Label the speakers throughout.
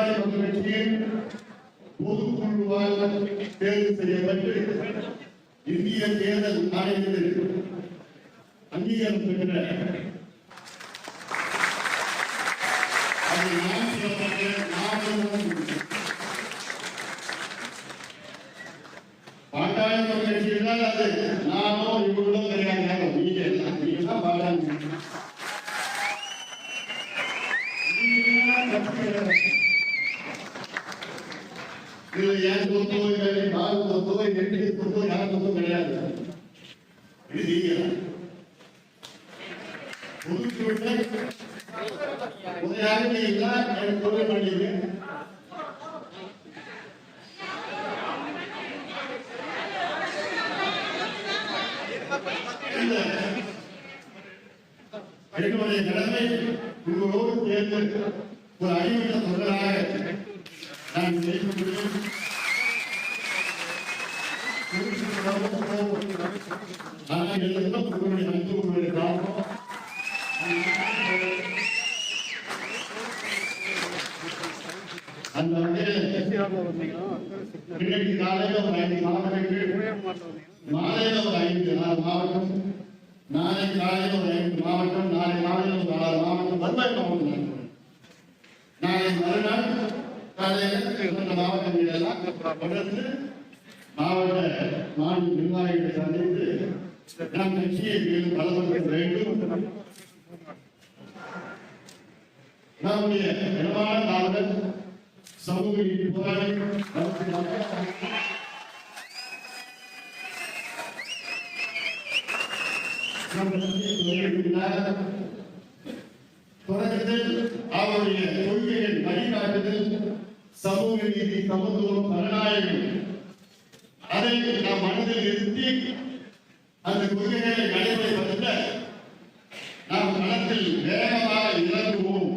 Speaker 1: பாட்டாளி மக்கள் கட்சியின் பொதுக்குழுவால் தேர்வு செய்யப்பட்டு இந்திய தேர்தல் ஆணையத்தில் அங்கீகாரம் பெற்ற பாட்டாளி மக்கள் கட்சியினால் அது நானும் இவங்களும் கிடையாது. நீங்க தான் பாட்டாளி என் சொத்தோ பால் சொத்தோ நெருக்கடி சொத்தோ யார் சொத்தோ கிடையாது. இது நீங்க உதயாக நீங்களா எனக்கு சொல்ல வேண்டியது. என்னுடைய கடமை உங்களோடு சேர்ந்து ஒரு அறிவித்த தொண்டராக நான் செய்ய முடியும். ஆனால் எல்லாம் உங்களுடைய அன்பு உங்களுடைய காரணம். அந்த இன்னைக்கு காலையில் ஒரு 5 மாவட்டங்கள், மாலையில் ஒரு 5 மாவட்டம், நாளை காலையில் ஒரு 5 மாவட்டம், நாளை மாலையில் ஒரு 6 மாவட்டம், வருவாய் மாவட்டம். நாளை மறுநாள் காலையில் மாவட்டங்கள் எல்லாம் தொடர்ந்து மாவட்ட மாநில நிர்வாகிகளை சந்தித்து நம் கட்சியை மேலும் பலப்படுத்த வேண்டும். நம்முடைய நிர்வாக காவலர் சமூக நீதி போராளி தொடக்கத்தில் அவருடைய கொள்கைகள் வழிகாட்டுதல் சமூக நீதி, சமத்துவம், ஜனநாயகம், அதை நாம் மனதில் நிறுத்தி அந்த கொள்கைகளை நடைமுறைப்படுத்த நாம் களத்தில் வேகமாக இறங்குவோம்.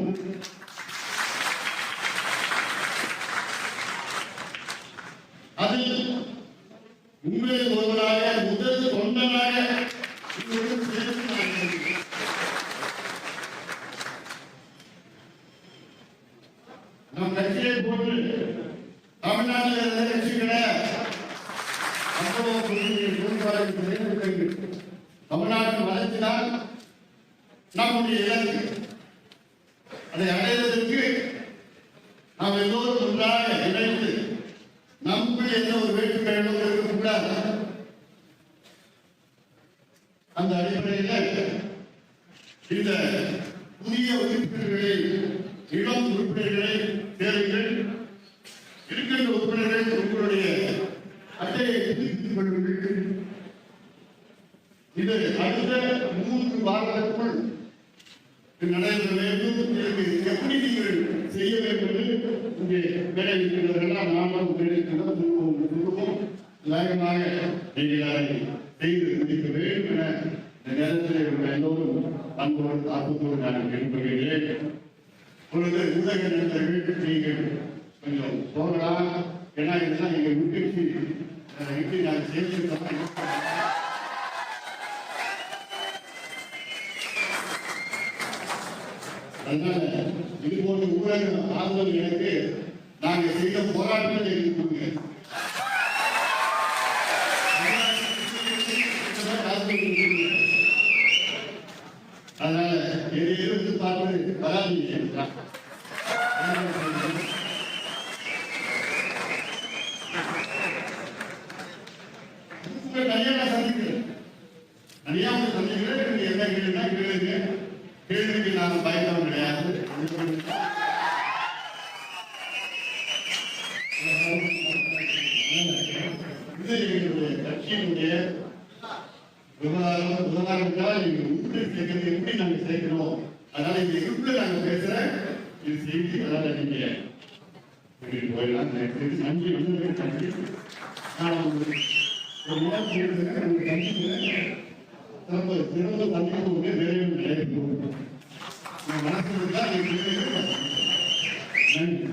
Speaker 1: அதில் உண்மையில் ஒருவராக முதல் தொண்டனாக நம் கட்சியை போட்டு தமிழ்நாட்டில் இருந்த கட்சிகளை தமிழ்நாட்டின் வளர்ச்சிதான் நம்முடைய இலக்கு. அதை அடைவதற்கு நாம் எல்லோரும் ஒன்றாக இணைந்து நமக்குள் எந்த ஒரு வேற்றுமை இருக்கக்கூடாது. அந்த அடிப்படையில் இந்த புதிய உறுப்பினர்களை, இளம் உறுப்பினர்களை தேர்வுகள் இருக்கின்ற உறுப்பினர்கள் உங்களுடைய அட்டையை புதுப்பித்துக் கொள்வீர்கள். இது அடுத்த 3 வாரத்திற்குள் நடைபெற வேண்டும். இதற்கு எப்படி நீங்கள் செய்ய வேண்டும் என்று இங்கே வேலை இருக்கிறவர்கள் நாமும் குடும்பம் வேகமாக நீங்கள் செய்து முடிக்க வேண்டும் என இந்த நேரத்தில் எல்லோரும் அன்போடு தாக்கத்தோடு நான் கேட்டுக்கொள்கிறேன். பொழுது ஊடக நண்பர்கள் நீங்கள் கொஞ்சம் போகலாம். ஏன்னா இதெல்லாம் எங்கள் வீட்டுக்கு எப்படி நாங்கள் சேர்ந்து அதனால இது போன்ற ஊடக ஆதரவு எனக்கு நாங்கள் செய்த போராட்டங்கள் இருக்கிறீங்க. அதனால எதிர்த்து பார்த்து வராதீங்க. தனியாக சந்திக்கிறேன், தனியாக சந்திக்கிறேன். நீங்க என்ன கேளுன்னா கேளுங்க, கேள்விக்கு நாங்கள் பயந்தவங்க கிடையாது. இது எங்களுடைய கட்சியினுடைய விவகாரத்தால் எப்படி நாங்கள் சேர்க்கிறோம். அதனால இந்த இருப்புல நாங்கள் பேசுற இது செய்தி. அதனால நீங்க போயிடலாம். நன்றி நன்றி. ஒரு சிறந்த சந்திப்பு விரைவில் நடைபெறும். மனசு நன்றி.